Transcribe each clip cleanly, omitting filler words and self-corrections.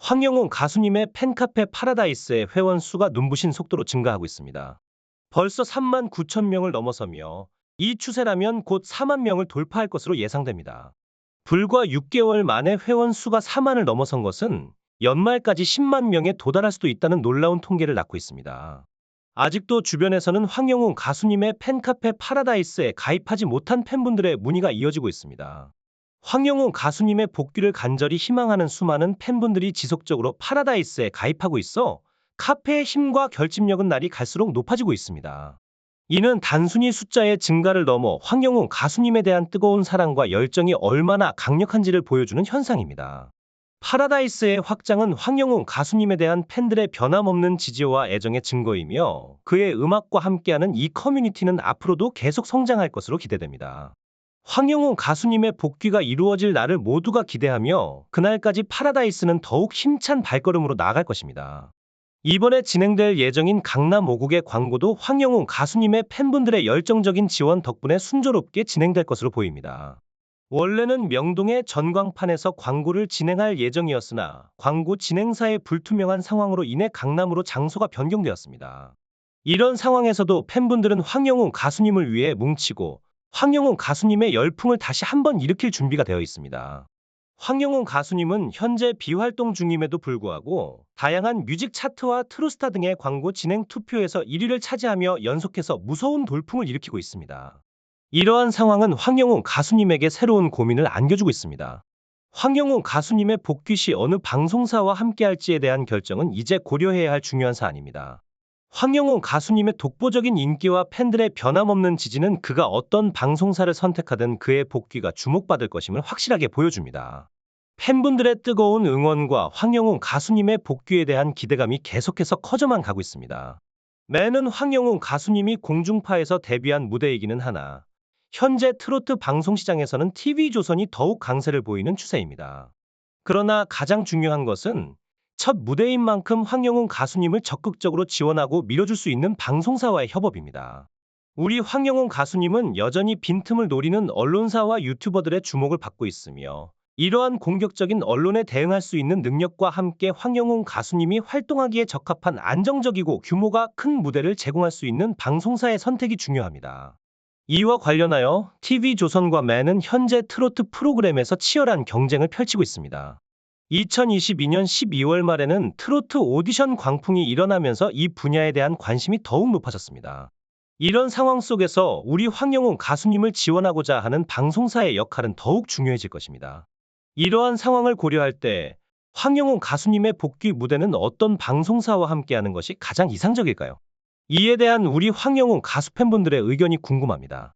황영웅 가수님의 팬카페 파라다이스의 회원 수가 눈부신 속도로 증가하고 있습니다. 벌써 3만 9천 명을 넘어서며 이 추세라면 곧 4만 명을 돌파할 것으로 예상됩니다. 불과 6개월 만에 회원 수가 4만을 넘어선 것은 연말까지 10만 명에 도달할 수도 있다는 놀라운 통계를 낳고 있습니다. 아직도 주변에서는 황영웅 가수님의 팬카페 파라다이스에 가입하지 못한 팬분들의 문의가 이어지고 있습니다. 황영웅 가수님의 복귀를 간절히 희망하는 수많은 팬분들이 지속적으로 파라다이스에 가입하고 있어 카페의 힘과 결집력은 날이 갈수록 높아지고 있습니다. 이는 단순히 숫자의 증가를 넘어 황영웅 가수님에 대한 뜨거운 사랑과 열정이 얼마나 강력한지를 보여주는 현상입니다. 파라다이스의 확장은 황영웅 가수님에 대한 팬들의 변함없는 지지와 애정의 증거이며 그의 음악과 함께하는 이 커뮤니티는 앞으로도 계속 성장할 것으로 기대됩니다. 황영웅 가수님의 복귀가 이루어질 날을 모두가 기대하며 그날까지 파라다이스는 더욱 힘찬 발걸음으로 나아갈 것입니다. 이번에 진행될 예정인 강남 5국의 광고도 황영웅 가수님의 팬분들의 열정적인 지원 덕분에 순조롭게 진행될 것으로 보입니다. 원래는 명동의 전광판에서 광고를 진행할 예정이었으나 광고 진행사의 불투명한 상황으로 인해 강남으로 장소가 변경되었습니다. 이런 상황에서도 팬분들은 황영웅 가수님을 위해 뭉치고 황영웅 가수님의 열풍을 다시 한번 일으킬 준비가 되어 있습니다. 황영웅 가수님은 현재 비활동 중임에도 불구하고 다양한 뮤직 차트와 트로스타 등의 광고 진행 투표에서 1위를 차지하며 연속해서 무서운 돌풍을 일으키고 있습니다. 이러한 상황은 황영웅 가수님에게 새로운 고민을 안겨주고 있습니다. 황영웅 가수님의 복귀 시 어느 방송사와 함께할지에 대한 결정은 이제 고려해야 할 중요한 사안입니다. 황영웅 가수님의 독보적인 인기와 팬들의 변함없는 지지는 그가 어떤 방송사를 선택하든 그의 복귀가 주목받을 것임을 확실하게 보여줍니다. 팬분들의 뜨거운 응원과 황영웅 가수님의 복귀에 대한 기대감이 계속해서 커져만 가고 있습니다. 매는 황영웅 가수님이 공중파에서 데뷔한 무대이기는 하나 현재 트로트 방송시장에서는 TV조선이 더욱 강세를 보이는 추세입니다. 그러나 가장 중요한 것은 첫 무대인 만큼 황영웅 가수님을 적극적으로 지원하고 밀어줄 수 있는 방송사와의 협업입니다. 우리 황영웅 가수님은 여전히 빈틈을 노리는 언론사와 유튜버들의 주목을 받고 있으며 이러한 공격적인 언론에 대응할 수 있는 능력과 함께 황영웅 가수님이 활동하기에 적합한 안정적이고 규모가 큰 무대를 제공할 수 있는 방송사의 선택이 중요합니다. 이와 관련하여 TV조선과 매는 현재 트로트 프로그램에서 치열한 경쟁을 펼치고 있습니다. 2022년 12월 말에는 트로트 오디션 광풍이 일어나면서 이 분야에 대한 관심이 더욱 높아졌습니다. 이런 상황 속에서 우리 황영웅 가수님을 지원하고자 하는 방송사의 역할은 더욱 중요해질 것입니다. 이러한 상황을 고려할 때 황영웅 가수님의 복귀 무대는 어떤 방송사와 함께하는 것이 가장 이상적일까요? 이에 대한 우리 황영웅 가수 팬분들의 의견이 궁금합니다.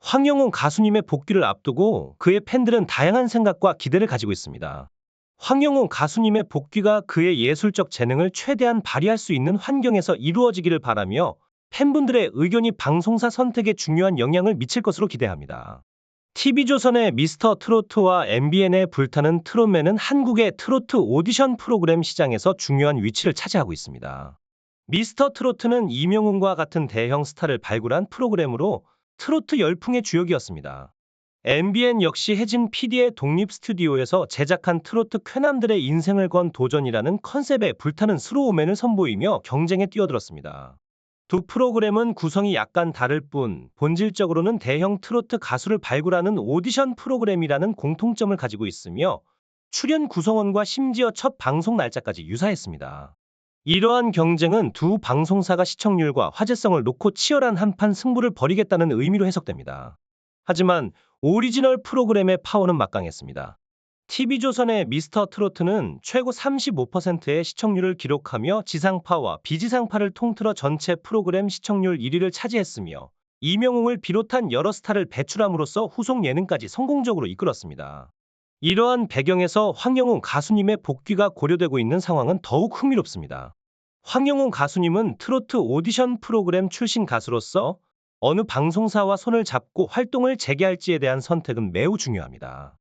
황영웅 가수님의 복귀를 앞두고 그의 팬들은 다양한 생각과 기대를 가지고 있습니다. 황영웅 가수님의 복귀가 그의 예술적 재능을 최대한 발휘할 수 있는 환경에서 이루어지기를 바라며 팬분들의 의견이 방송사 선택에 중요한 영향을 미칠 것으로 기대합니다. TV조선의 미스터 트로트와 MBN의 불타는 트롯맨은 한국의 트로트 오디션 프로그램 시장에서 중요한 위치를 차지하고 있습니다. 미스터 트로트는 이명웅과 같은 대형 스타를 발굴한 프로그램으로 트로트 열풍의 주역이었습니다. MBN 역시 혜진 PD의 독립 스튜디오에서 제작한 트로트 쾌남들의 인생을 건 도전이라는 컨셉의 불타는 스로우맨을 선보이며 경쟁에 뛰어들었습니다. 두 프로그램은 구성이 약간 다를 뿐 본질적으로는 대형 트로트 가수를 발굴하는 오디션 프로그램이라는 공통점을 가지고 있으며 출연 구성원과 심지어 첫 방송 날짜까지 유사했습니다. 이러한 경쟁은 두 방송사가 시청률과 화제성을 놓고 치열한 한판 승부를 벌이겠다는 의미로 해석됩니다. 하지만 오리지널 프로그램의 파워는 막강했습니다. TV조선의 미스터 트로트는 최고 35%의 시청률을 기록하며 지상파와 비지상파를 통틀어 전체 프로그램 시청률 1위를 차지했으며 이명웅을 비롯한 여러 스타를 배출함으로써 후속 예능까지 성공적으로 이끌었습니다. 이러한 배경에서 황영웅 가수님의 복귀가 고려되고 있는 상황은 더욱 흥미롭습니다. 황영웅 가수님은 트로트 오디션 프로그램 출신 가수로서 어느 방송사와 손을 잡고 활동을 재개할지에 대한 선택은 매우 중요합니다.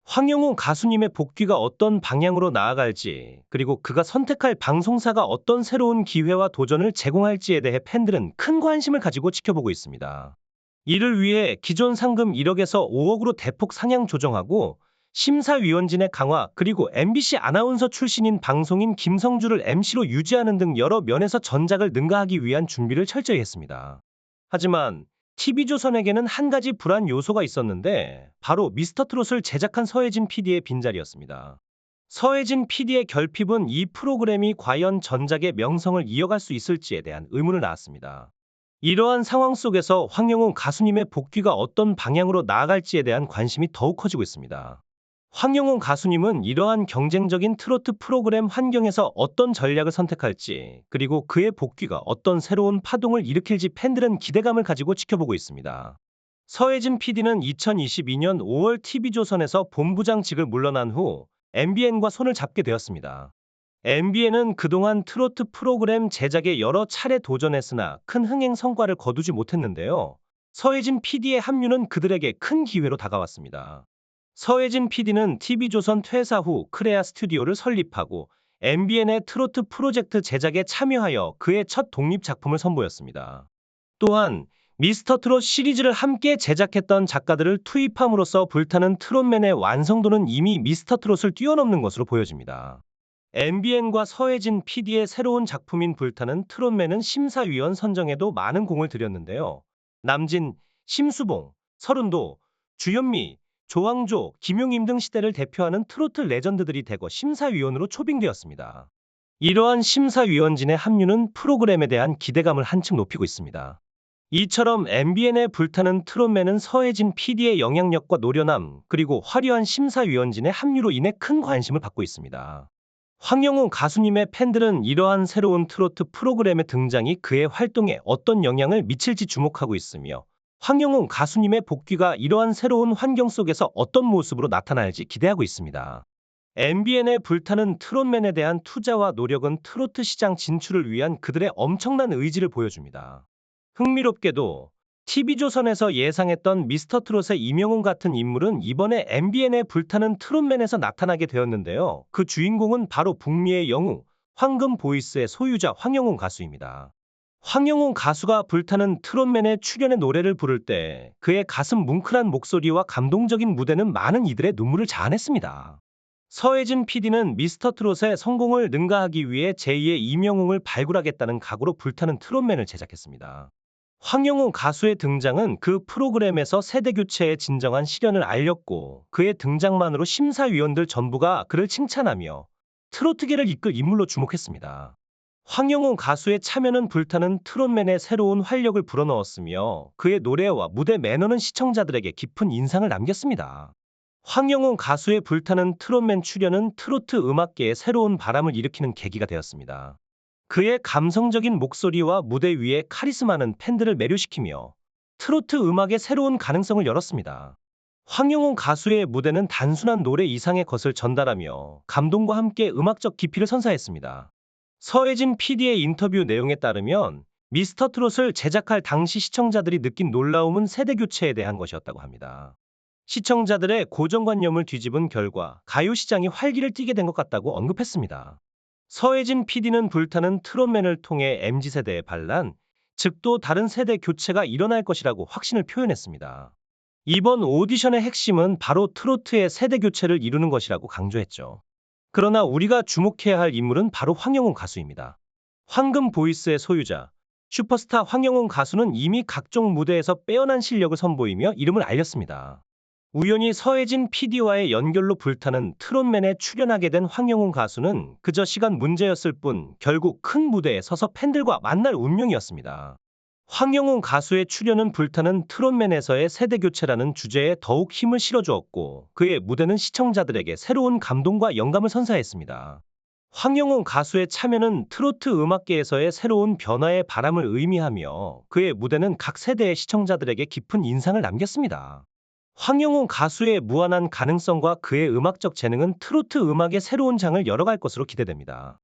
황영웅 가수님의 복귀가 어떤 방향으로 나아갈지, 그리고 그가 선택할 방송사가 어떤 새로운 기회와 도전을 제공할지에 대해 팬들은 큰 관심을 가지고 지켜보고 있습니다. 이를 위해 기존 상금 1억에서 5억으로 대폭 상향 조정하고 심사위원진의 강화, 그리고 MBC 아나운서 출신인 방송인 김성주를 MC로 유지하는 등 여러 면에서 전작을 능가하기 위한 준비를 철저히 했습니다. 하지만 TV조선에게는 한 가지 불안 요소가 있었는데 바로 미스터트롯을 제작한 서혜진 PD의 빈자리였습니다. 서혜진 PD의 결핍은 이 프로그램이 과연 전작의 명성을 이어갈 수 있을지에 대한 의문을 낳았습니다. 이러한 상황 속에서 황영웅 가수님의 복귀가 어떤 방향으로 나아갈지에 대한 관심이 더욱 커지고 있습니다. 황영웅 가수님은 이러한 경쟁적인 트로트 프로그램 환경에서 어떤 전략을 선택할지, 그리고 그의 복귀가 어떤 새로운 파동을 일으킬지 팬들은 기대감을 가지고 지켜보고 있습니다. 서혜진 PD는 2022년 5월 TV조선에서 본부장직을 물러난 후 MBN과 손을 잡게 되었습니다. MBN은 그동안 트로트 프로그램 제작에 여러 차례 도전했으나 큰 흥행 성과를 거두지 못했는데요. 서혜진 PD의 합류는 그들에게 큰 기회로 다가왔습니다. 서혜진 PD는 TV조선 퇴사 후 크레아 스튜디오를 설립하고 MBN의 트로트 프로젝트 제작에 참여하여 그의 첫 독립 작품을 선보였습니다. 또한 미스터트롯 시리즈를 함께 제작했던 작가들을 투입함으로써 불타는 트롯맨의 완성도는 이미 미스터트롯을 뛰어넘는 것으로 보여집니다. MBN과 서혜진 PD의 새로운 작품인 불타는 트롯맨은 심사위원 선정에도 많은 공을 들였는데요. 남진, 심수봉, 서른도, 주현미, 조항조, 김용임 등 시대를 대표하는 트로트 레전드들이 대거 심사위원으로 초빙되었습니다. 이러한 심사위원진의 합류는 프로그램에 대한 기대감을 한층 높이고 있습니다. 이처럼 MBN의 불타는 트롯맨은 서혜진 PD의 영향력과 노련함, 그리고 화려한 심사위원진의 합류로 인해 큰 관심을 받고 있습니다. 황영웅 가수님의 팬들은 이러한 새로운 트로트 프로그램의 등장이 그의 활동에 어떤 영향을 미칠지 주목하고 있으며 황영웅 가수님의 복귀가 이러한 새로운 환경 속에서 어떤 모습으로 나타날지 기대하고 있습니다. MBN의 불타는 트롯맨에 대한 투자와 노력은 트로트 시장 진출을 위한 그들의 엄청난 의지를 보여줍니다. 흥미롭게도 TV조선에서 예상했던 미스터트롯의 이명웅 같은 인물은 이번에 MBN의 불타는 트롯맨에서 나타나게 되었는데요. 그 주인공은 바로 북미의 영웅, 황금보이스의 소유자 황영웅 가수입니다. 황영웅 가수가 불타는 트롯맨의 출연의 노래를 부를 때 그의 가슴 뭉클한 목소리와 감동적인 무대는 많은 이들의 눈물을 자아냈습니다. 서혜진 PD는 미스터트롯의 성공을 능가하기 위해 제2의 이명웅을 발굴하겠다는 각오로 불타는 트롯맨을 제작했습니다. 황영웅 가수의 등장은 그 프로그램에서 세대교체의 진정한 시련을 알렸고 그의 등장만으로 심사위원들 전부가 그를 칭찬하며 트로트계를 이끌 인물로 주목했습니다. 황영웅 가수의 참여는 불타는 트롯맨의 새로운 활력을 불어넣었으며 그의 노래와 무대 매너는 시청자들에게 깊은 인상을 남겼습니다. 황영웅 가수의 불타는 트롯맨 출연은 트로트 음악계에 새로운 바람을 일으키는 계기가 되었습니다. 그의 감성적인 목소리와 무대 위의 카리스마는 팬들을 매료시키며 트로트 음악의 새로운 가능성을 열었습니다. 황영웅 가수의 무대는 단순한 노래 이상의 것을 전달하며 감동과 함께 음악적 깊이를 선사했습니다. 서혜진 PD의 인터뷰 내용에 따르면 미스터트롯을 제작할 당시 시청자들이 느낀 놀라움은 세대교체에 대한 것이었다고 합니다. 시청자들의 고정관념을 뒤집은 결과 가요시장이 활기를 띠게 된 것 같다고 언급했습니다. 서혜진 PD는 불타는 트롯맨을 통해 MZ세대의 반란, 즉 또 다른 세대 교체가 일어날 것이라고 확신을 표현했습니다. 이번 오디션의 핵심은 바로 트로트의 세대 교체를 이루는 것이라고 강조했죠. 그러나 우리가 주목해야 할 인물은 바로 황영웅 가수입니다. 황금보이스의 소유자, 슈퍼스타 황영웅 가수는 이미 각종 무대에서 빼어난 실력을 선보이며 이름을 알렸습니다. 우연히 서혜진 PD와의 연결로 불타는 트롯맨에 출연하게 된 황영웅 가수는 그저 시간 문제였을 뿐 결국 큰 무대에 서서 팬들과 만날 운명이었습니다. 황영웅 가수의 출연은 불타는 트롯맨에서의 세대교체라는 주제에 더욱 힘을 실어주었고 그의 무대는 시청자들에게 새로운 감동과 영감을 선사했습니다. 황영웅 가수의 참여는 트로트 음악계에서의 새로운 변화의 바람을 의미하며 그의 무대는 각 세대의 시청자들에게 깊은 인상을 남겼습니다. 황영웅 가수의 무한한 가능성과 그의 음악적 재능은 트로트 음악의 새로운 장을 열어갈 것으로 기대됩니다.